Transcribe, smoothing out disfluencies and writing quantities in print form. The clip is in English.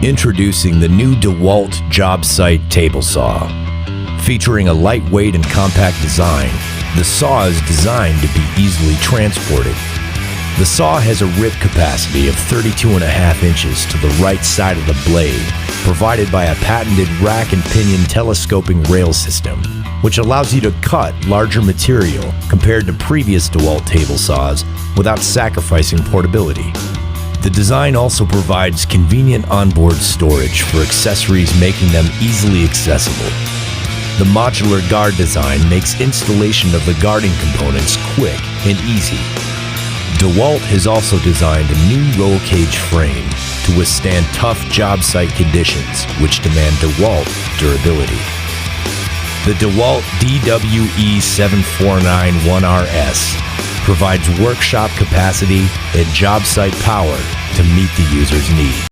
Introducing the new DEWALT Job Site Table Saw. Featuring a lightweight and compact design, the saw is designed to be easily transported. The saw has a rip capacity of 32.5 inches to the right side of the blade, provided by a patented rack and pinion telescoping rail system, which allows you to cut larger material compared to previous DEWALT table saws without sacrificing portability. The design also provides convenient onboard storage for accessories, making them easily accessible. The modular guard design makes installation of the guarding components quick and easy. DEWALT has also designed a new roll cage frame to withstand tough job site conditions, which demand DEWALT durability. The DEWALT DWE7491RS provides workshop capacity and job site power to meet the user's needs.